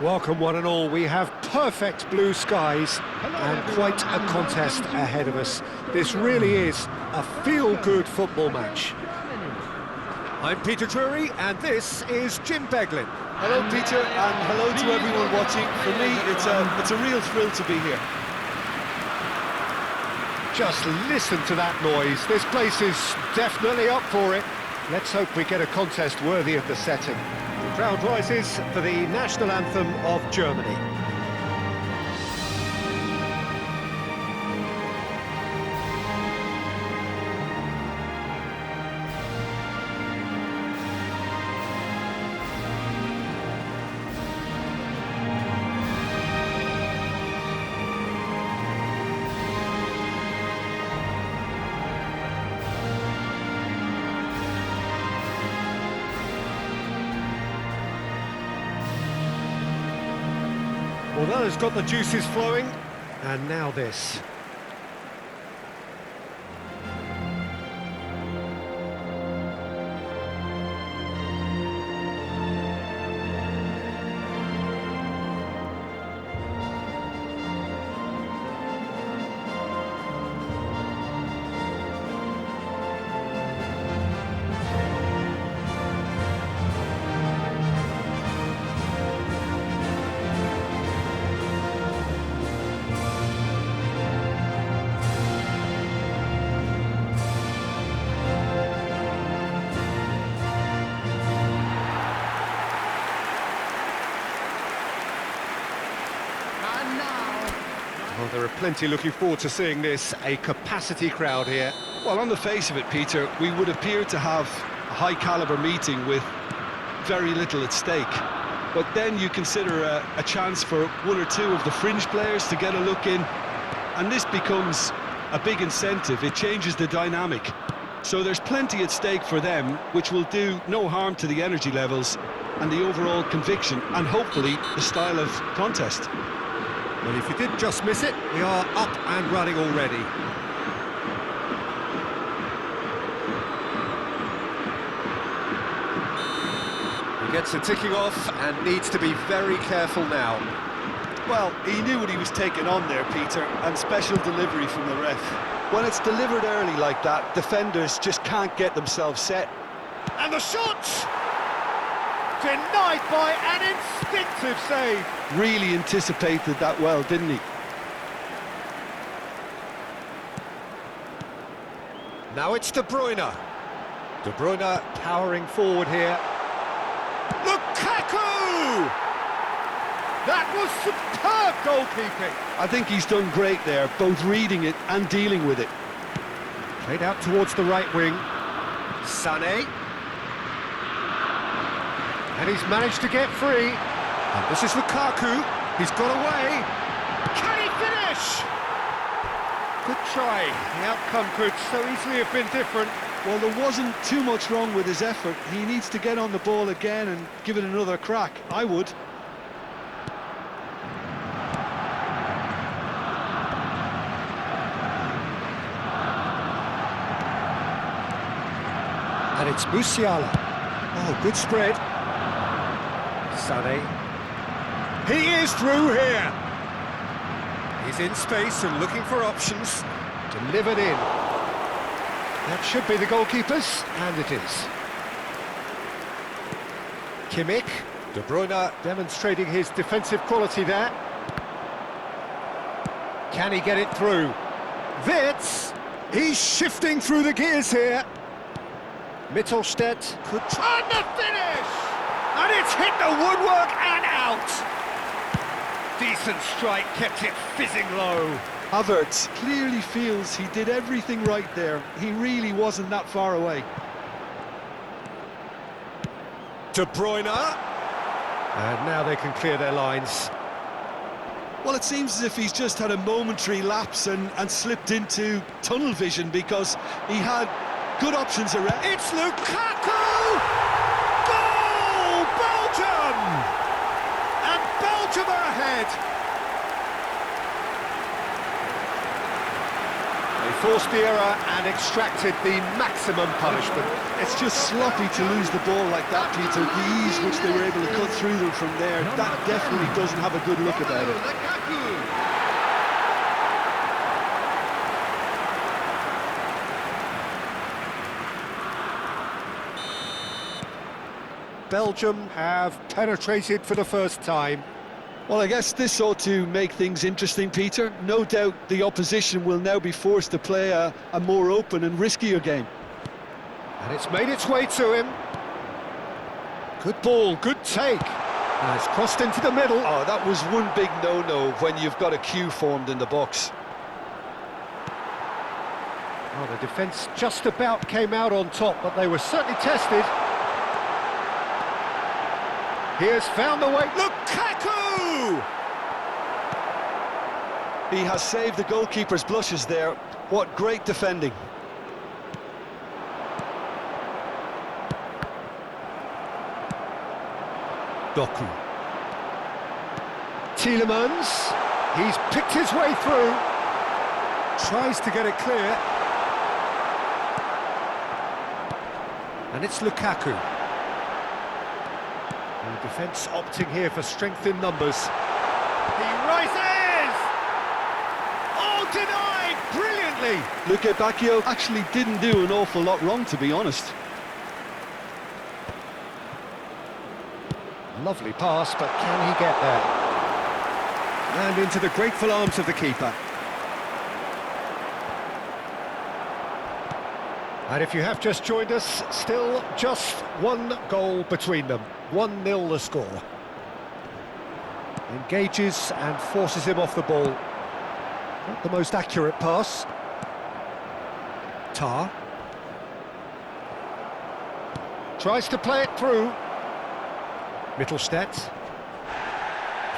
Welcome one and all. We have perfect blue skies and quite a contest ahead of us. This really is a feel-good football match. I'm Peter Drury and this is Jim Beglin. Hello Peter and hello to everyone watching. For me it's a real thrill to be here. Just listen to that noise. This place is definitely up for it. Let's hope we get a contest worthy of the setting. The crowd rises for the national anthem of Germany. Well, that has got the juices flowing, and now this. Well, there are plenty looking forward to seeing this, a capacity crowd here. Well, on the face of it, Peter, we would appear to have a high-caliber meeting with very little at stake. But then you consider a chance for one or two of the fringe players to get a look in, and this becomes a big incentive. It changes the dynamic. So there's plenty at stake for them, which will do no harm to the energy levels and the overall conviction, and hopefully the style of contest. Well, if you did just miss it, we are up and running already. He gets the ticking off and needs to be very careful now. Well, he knew what he was taking on there, Peter, and special delivery from the ref. When it's delivered early like that, defenders just can't get themselves set. And the shot! Denied by an instinctive save. Really anticipated that well, didn't he? Now it's De Bruyne. De Bruyne powering forward here. Lukaku! That was superb goalkeeping. I think he's done great there, both reading it and dealing with it. Played out towards the right wing. Sané. And he's managed to get free. And this is Lukaku. He's got away. Can he finish? Good try. The outcome could so easily have been different. Well, there wasn't too much wrong with his effort. He needs to get on the ball again and give it another crack. I would. And it's Musiala. Oh, good spread. Sané. He is through here. He's in space and looking for options. Delivered in. That should be the goalkeepers, and it is. Kimmich. De Bruyne demonstrating his defensive quality there. Can he get it through? Wirtz. He's shifting through the gears here. Mittelstädt could try the finish! And it's hit the woodwork and out! Decent strike, kept it fizzing low. Havertz clearly feels he did everything right there. He really wasn't that far away. De Bruyne. And now they can clear their lines. Well, it seems as if he's just had a momentary lapse and slipped into tunnel vision, because he had good options around. It's Lukaku! Goal! Belgium! And Belgium are ahead. They forced the error and extracted the maximum punishment. It's just sloppy to lose the ball like that, Peter. The ease which they were able to cut through them from there, that definitely doesn't have a good look about it. Belgium have penetrated for the first time. Well, I guess this ought to make things interesting, Peter. No doubt the opposition will now be forced to play a more open and riskier game. And it's made its way to him. Good ball, good take. And it's crossed into the middle. Oh, that was one big no-no when you've got a queue formed in the box. Well, the defence just about came out on top, but they were certainly tested. He has found the way. Lukaku! He has saved the goalkeeper's blushes there. What great defending. Doku. Tielemans. He's picked his way through. Tries to get it clear. And it's Lukaku. The defence opting here for strength in numbers. He rises! Oh, denied! Brilliantly! Luke Bacchio actually didn't do an awful lot wrong, to be honest. Lovely pass, but can he get there? And into the grateful arms of the keeper. And if you have just joined us, still just one goal between them. 1-0 the score. Engages and forces him off the ball. Not the most accurate pass. Tar. Tries to play it through. Mittelstadt.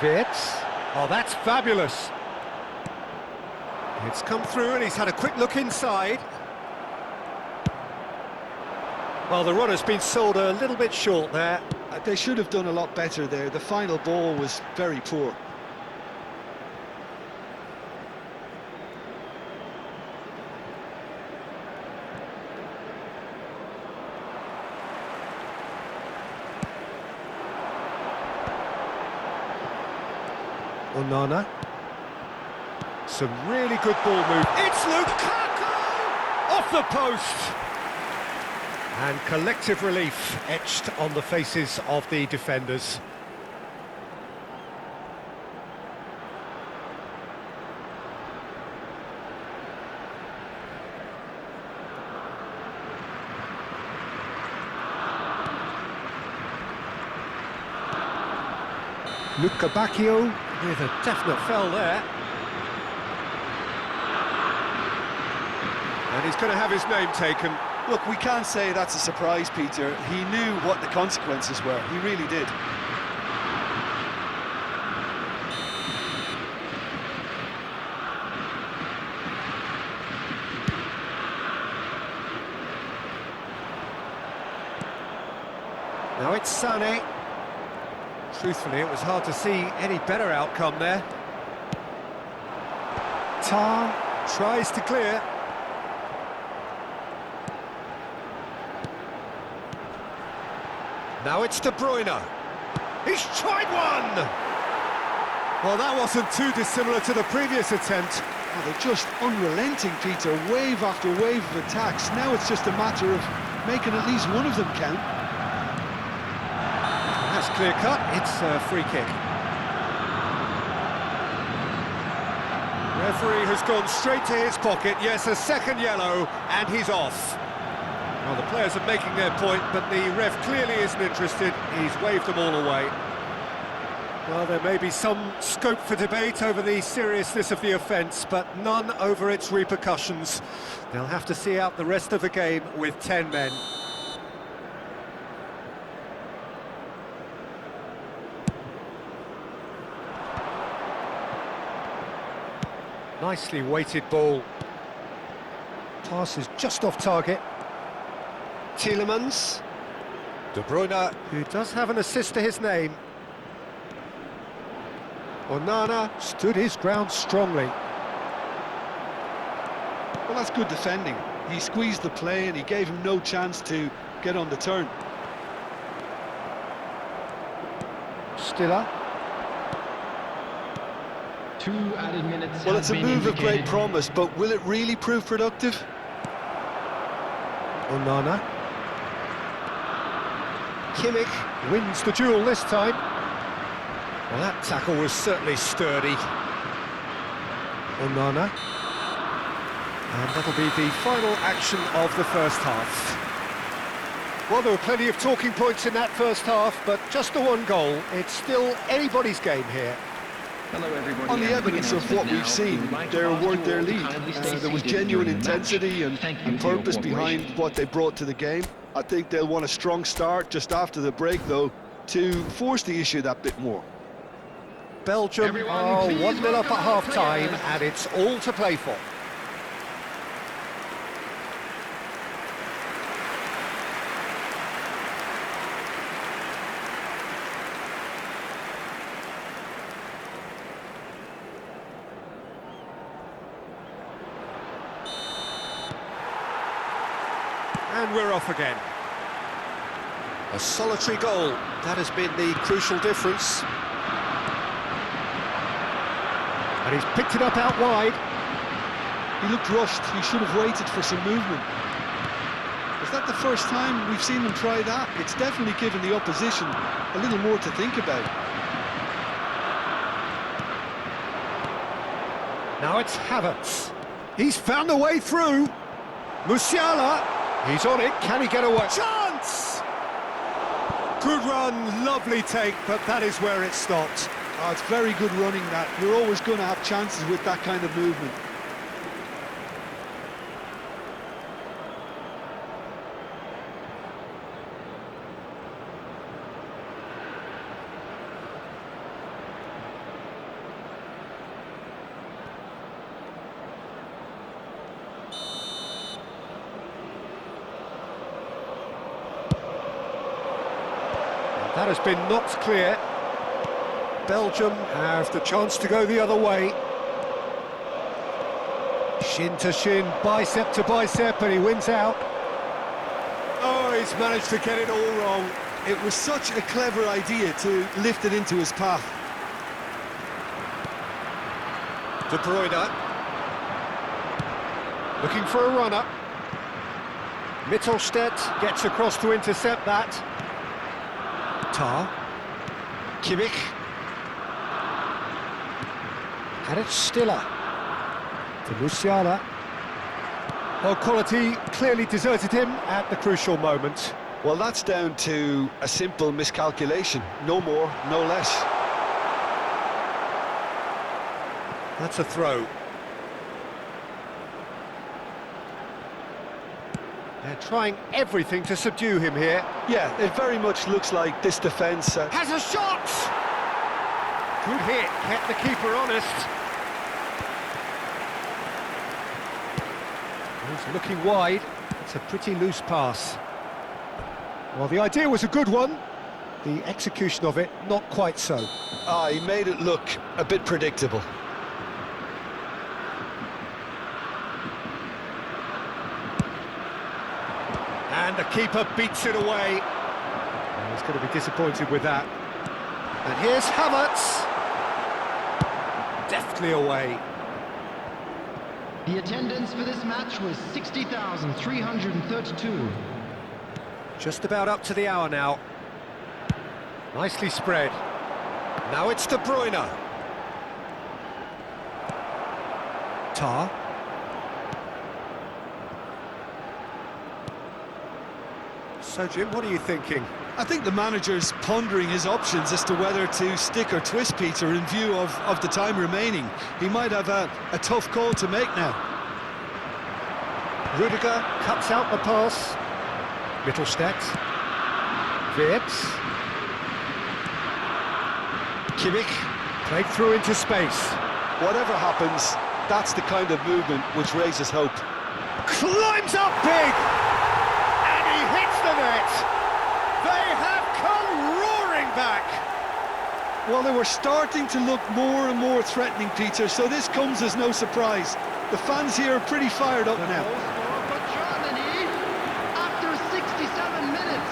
Wirtz. Oh, that's fabulous. It's come through and he's had a quick look inside. Well, the runner's been sold a little bit short there. They should have done a lot better there. The final ball was very poor. Onana. Some really good ball move. It's Lukaku! Off the post! And collective relief etched on the faces of the defenders. Bacchio with a definite foul there. And he's going to have his name taken. Look, we can't say that's a surprise, Peter. He knew what the consequences were. He really did. Now it's Sané. Truthfully, it was hard to see any better outcome there. Tar tries to clear. Now it's De Bruyne. He's tried one! Well, that wasn't too dissimilar to the previous attempt. Oh, they're just unrelenting, Peter. Wave after wave of attacks. Now it's just a matter of making at least one of them count. That's clear cut. It's a free kick. Referee has gone straight to his pocket. Yes, a second yellow, and he's off. Well, the players are making their point, but the ref clearly isn't interested. He's waved them all away. Well, there may be some scope for debate over the seriousness of the offence, but none over its repercussions. They'll have to see out the rest of the game with 10 men. Nicely weighted ball. Pass is just off target. Tielemans. De Bruyne, who does have an assist to his name. Onana stood his ground strongly. Well, that's good defending. He squeezed the play and he gave him no chance to get on the turn. Stiller. 2 added minutes. Well, it's a move of great indicated. promise, but will it really prove productive? Onana. Kimmich wins the duel this time. Well, that tackle was certainly sturdy. Onana. And that'll be the final action of the first half. Well, there were plenty of talking points in that first half, but just the one goal. It's still anybody's game here. Hello, everybody. On the And evidence big of what announcement we've now. seen, We would like to there ask you weren't their all to lead. kindly stay There was seated genuine during the match. intensity and Thank you for your purpose behind cooperation. what they brought to the game. I think they'll want a strong start just after the break, though, to force the issue that bit more. Belgium Everyone, are please 1-0 up at welcome our half-time, players. and it's all to play for. And we're off again. A solitary goal, that has been the crucial difference. And he's picked it up out wide. He looked rushed. He should have waited for some movement. Is that the first time we've seen them try that? It's definitely given the opposition a little more to think about. Now it's Havertz. He's found a way through. Musiala, he's on it. Can he get away? Chance! Good run, lovely take, but that is where it stopped. Oh, it's very good running, that. You're always going to have chances with that kind of movement. That has been knocked clear. Belgium have the chance to go the other way. Shin to shin, bicep to bicep, and he wins out. Oh, he's managed to get it all wrong. It was such a clever idea to lift it into his path. De Bruyne. Looking for a runner. Mittelstedt gets across to intercept that. Tar. Kimmich. And it's Stiller. To Musiala. Well, quality clearly deserted him at the crucial moment. Well, that's down to a simple miscalculation. No more, no less. That's a throw. They're trying everything to subdue him here. Yeah, it very much looks like this defence... Has a shot! Good hit, kept the keeper honest. He's looking wide. It's a pretty loose pass. Well, the idea was a good one. The execution of it, not quite so. he made it look a bit predictable. And the keeper beats it away. And he's going to be disappointed with that. And here's Havertz. Deftly away. The attendance for this match was 60,332. Just about up to the hour now. Nicely spread. Now it's De Bruyne. Tar. So, Jim, what are you thinking? I think the manager's pondering his options as to whether to stick or twist Peter in view of the time remaining. He might have a tough call to make now. Rudiger cuts out the pass. Mittelstedt. Wirtz. Kimmich. Played through into space. Whatever happens, that's the kind of movement which raises hope. Climbs up big! And he hits the net! They have come roaring back! Well, they were starting to look more and more threatening, Peter, so this comes as no surprise. The fans here are pretty fired up now. For Germany, after 67 minutes,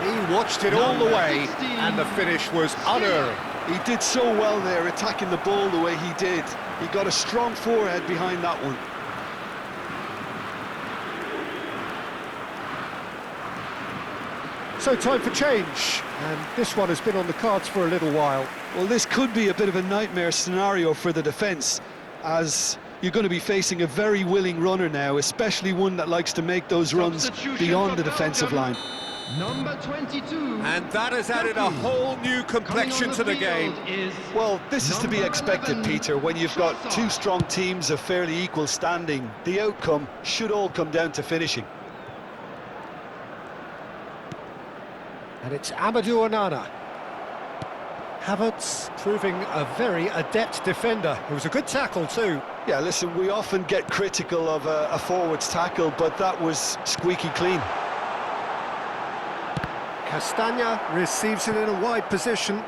He watched it all the way, and the finish was unerring. He did so well there, attacking the ball the way he did. He got a strong forehead behind that one. So time for change, and this one has been on the cards for a little while. Well, this could be a bit of a nightmare scenario for the defence, as you're going to be facing a very willing runner now, especially one that likes to make those runs beyond the defensive line. number 22. And that has added a whole new complexion to the game. Well, this is to be expected, Peter. When you've got two strong teams of fairly equal standing, the outcome should all come down to finishing. And it's Amadou Onana. Havertz proving a very adept defender. It was a good tackle too. Yeah, listen, we often get critical of a forward's tackle, but that was squeaky clean. Castagna receives it in a wide position.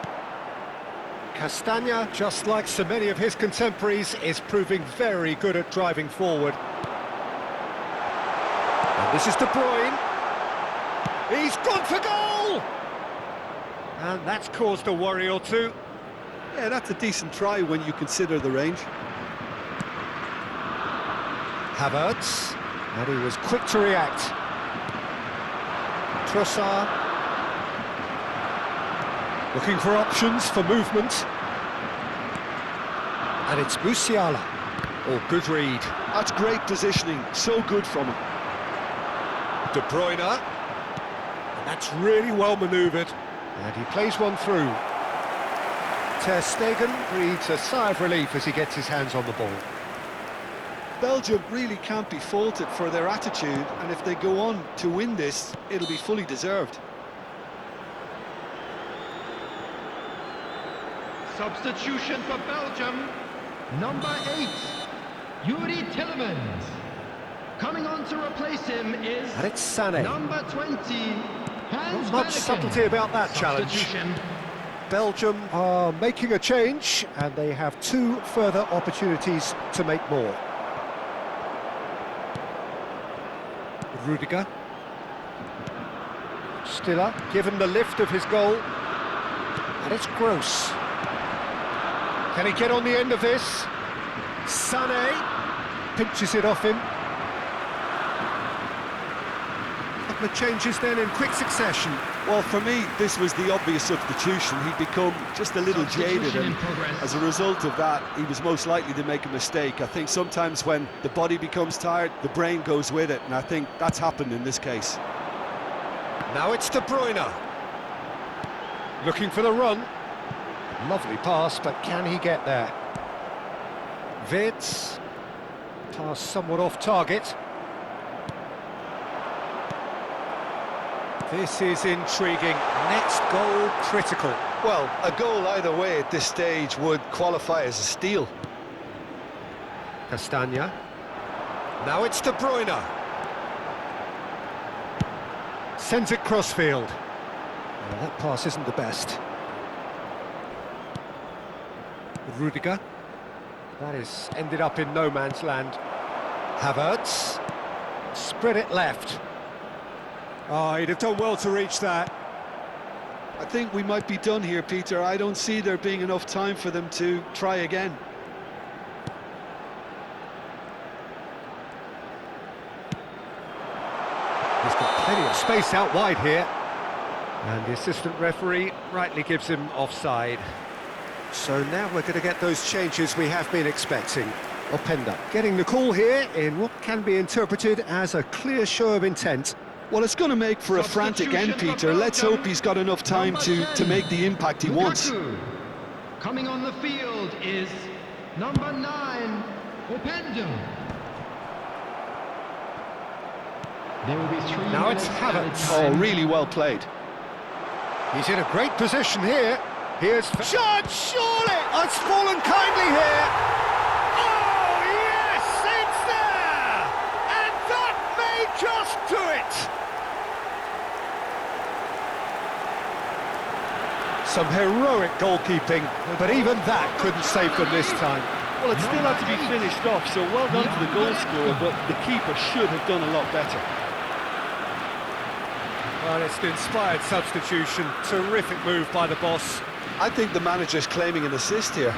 Castagna, just like so many of his contemporaries, is proving very good at driving forward. And this is De Bruyne. He's gone for goal! And that's caused a worry or two. Yeah, that's a decent try when you consider the range. Havertz, and he was quick to react. Trossard, looking for options for movement. And it's Musiala. Oh, good read. That's great positioning, so good from him. De Bruyne. And that's really well manoeuvred. And he plays one through. Ter Stegen breathes a sigh of relief as he gets his hands on the ball. Belgium really can't be faulted for their attitude, and if they go on to win this, it'll be fully deserved. Substitution for Belgium. Number 8, Yuri Tillemans. Coming on to replace him is And it's Sané. number 20, Hans Not much Vanaken. subtlety about that challenge. Substitution. Belgium are making a change, and they have two further opportunities to make more. Rudiger. Stiller, given the lift of his goal. And it's Gross. Can he get on the end of this? Sané pinches it off him. Couple of changes then in quick succession. Well, for me, this was the obvious substitution. He'd become just a little jaded, Substitution in and progress. as a result of that, he was most likely to make a mistake. I think sometimes when the body becomes tired, the brain goes with it, and I think that's happened in this case. Now it's De Bruyne. Looking for the run. Lovely pass, but can he get there? Wirtz. Pass somewhat off target. This is intriguing. Next goal critical. Well, a goal either way at this stage would qualify as a steal. Castagna. Now it's De Bruyne. Sends it crossfield. Well, that pass isn't the best. Rudiger. That is ended up in no man's land. Havertz. Spread it left. Oh, he'd have done well to reach that. I think we might be done here, Peter. I don't see there being enough time for them to try again. He's got plenty of space out wide here. And the assistant referee rightly gives him offside. So now we're going to get those changes we have been expecting. Openda getting the call here in what can be interpreted as a clear show of intent. Well, it's going to make for a frantic end, Peter. Let's hope he's got enough time to make the impact he wants. Coming on the field is number 9, Openda. There will be 3 Now it's minutes added Havertz. Oh, time. really well played. He's in a great position here. Here's Shot, surely! Oh, it's fallen kindly here. Oh, yes, it's there! And that may just do it! some heroic goalkeeping, but even that couldn't save them this time. Well, it still had to be finished off, so well done to the goal scorer, but the keeper should have done a lot better. Well, it's an inspired substitution. Terrific move by the boss. I think the manager's claiming an assist here.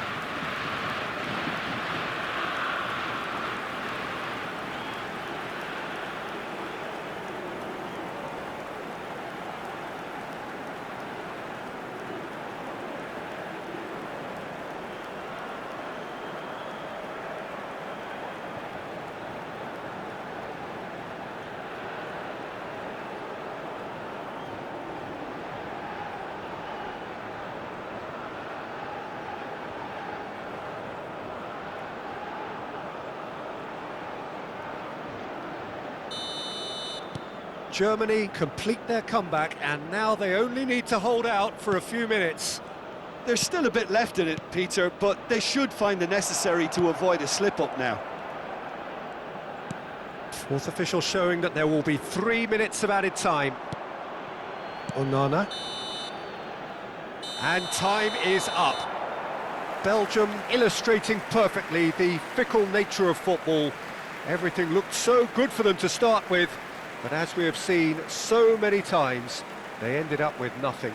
Germany complete their comeback, and now they only need to hold out for a few minutes. There's still a bit left in it, Peter, but they should find the necessary to avoid a slip-up now. Fourth official showing that there will be 3 minutes of added time. Onana. And time is up. Belgium illustrating perfectly the fickle nature of football. Everything looked so good for them to start with, but as we have seen so many times, they ended up with nothing.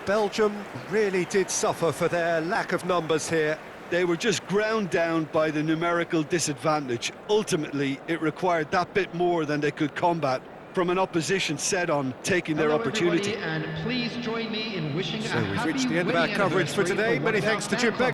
Belgium really did suffer for their lack of numbers here. They were just ground down by the numerical disadvantage. Ultimately, it required that bit more than they could combat from an opposition set on taking their opportunity. And please join me in wishing So we've reached the end of our coverage for today. Many thanks to Jim Beck.